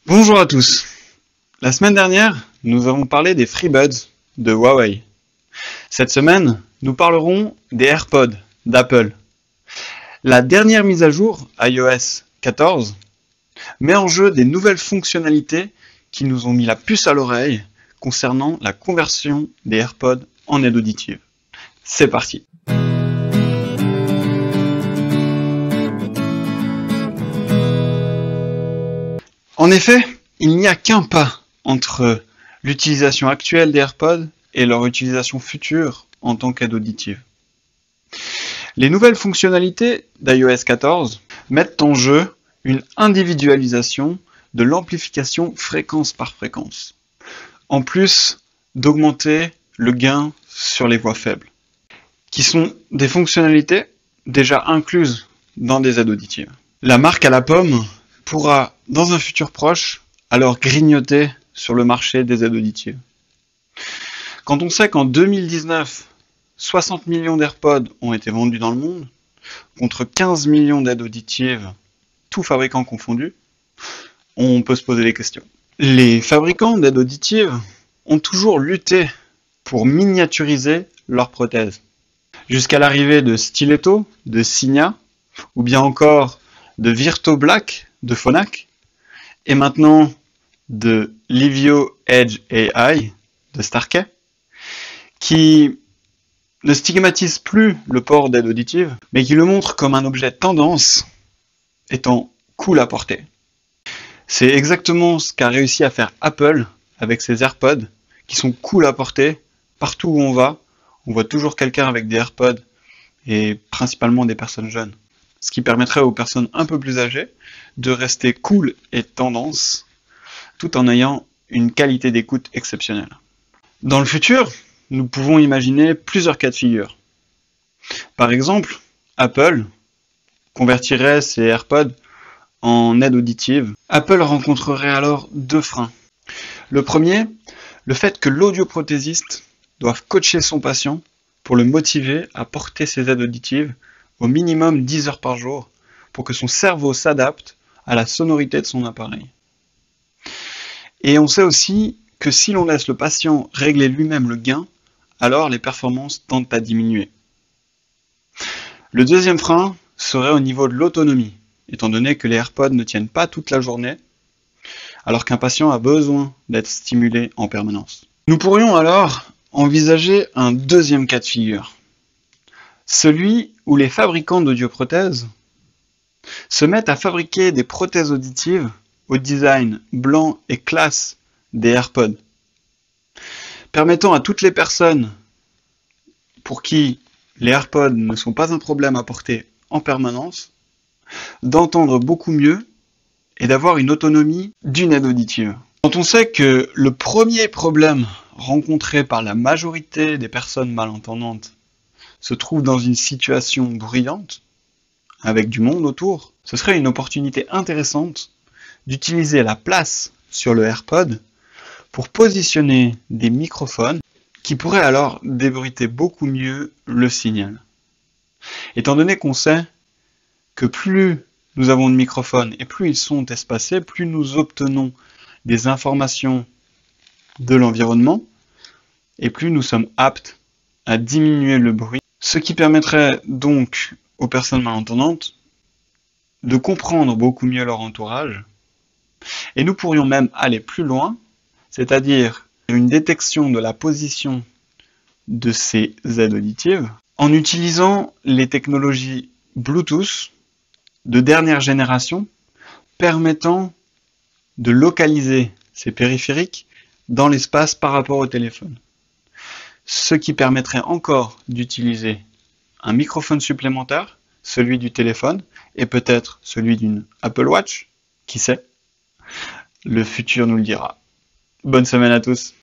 Bonjour à tous. La semaine dernière, nous avons parlé des FreeBuds de Huawei. Cette semaine, nous parlerons des AirPods d'Apple. La dernière mise à jour, iOS 14, met en jeu des nouvelles fonctionnalités qui nous ont mis la puce à l'oreille concernant la conversion des AirPods en aide auditive. C'est parti. En effet, il n'y a qu'un pas entre l'utilisation actuelle des AirPods et leur utilisation future en tant qu'aide auditive. Les nouvelles fonctionnalités d'iOS 14 mettent en jeu une individualisation de l'amplification fréquence par fréquence, en plus d'augmenter le gain sur les voix faibles, qui sont des fonctionnalités déjà incluses dans des aides auditives. La marque à la pomme pourra, dans un futur proche, alors grignoter sur le marché des aides auditives. Quand on sait qu'en 2019, 60 millions d'AirPods ont été vendus dans le monde, contre 15 millions d'aides auditives, tous fabricants confondus, on peut se poser des questions. Les fabricants d'aides auditives ont toujours lutté pour miniaturiser leurs prothèses. Jusqu'à l'arrivée de Stiletto, de Signia, ou bien encore de Virto Black, de Phonak, et maintenant de Livio Edge AI, de Starkey, qui ne stigmatise plus le port d'aide auditive, mais qui le montre comme un objet tendance étant cool à porter. C'est exactement ce qu'a réussi à faire Apple avec ses AirPods, qui sont cool à porter partout où on va. On voit toujours quelqu'un avec des AirPods, et principalement des personnes jeunes. Ce qui permettrait aux personnes un peu plus âgées de rester cool et tendance, tout en ayant une qualité d'écoute exceptionnelle. Dans le futur, nous pouvons imaginer plusieurs cas de figure. Par exemple, Apple convertirait ses AirPods en aide auditive. Apple rencontrerait alors deux freins. Le premier, le fait que l'audioprothésiste doive coacher son patient pour le motiver à porter ses aides auditives au minimum 10 heures par jour pour que son cerveau s'adapte à la sonorité de son appareil. Et on sait aussi que si l'on laisse le patient régler lui-même le gain, alors les performances tendent à diminuer. Le deuxième frein serait au niveau de l'autonomie, étant donné que les AirPods ne tiennent pas toute la journée, alors qu'un patient a besoin d'être stimulé en permanence. Nous pourrions alors envisager un deuxième cas de figure, celui où les fabricants d'audioprothèses se mettent à fabriquer des prothèses auditives au design blanc et classe des AirPods, permettant à toutes les personnes pour qui les AirPods ne sont pas un problème à porter en permanence, d'entendre beaucoup mieux et d'avoir une autonomie d'une aide auditive. Quand on sait que le premier problème rencontré par la majorité des personnes malentendantes se trouve dans une situation bruyante, avec du monde autour, ce serait une opportunité intéressante d'utiliser la place sur le AirPod pour positionner des microphones qui pourraient alors débruiter beaucoup mieux le signal. Étant donné qu'on sait que plus nous avons de microphones et plus ils sont espacés, plus nous obtenons des informations de l'environnement et plus nous sommes aptes à diminuer le bruit, ce qui permettrait donc aux personnes malentendantes de comprendre beaucoup mieux leur entourage. Et nous pourrions même aller plus loin, c'est-à-dire une détection de la position de ces aides auditives en utilisant les technologies Bluetooth de dernière génération permettant de localiser ces périphériques dans l'espace par rapport au téléphone. Ce qui permettrait encore d'utiliser un microphone supplémentaire, celui du téléphone, et peut-être celui d'une Apple Watch, qui sait? Le futur nous le dira. Bonne semaine à tous.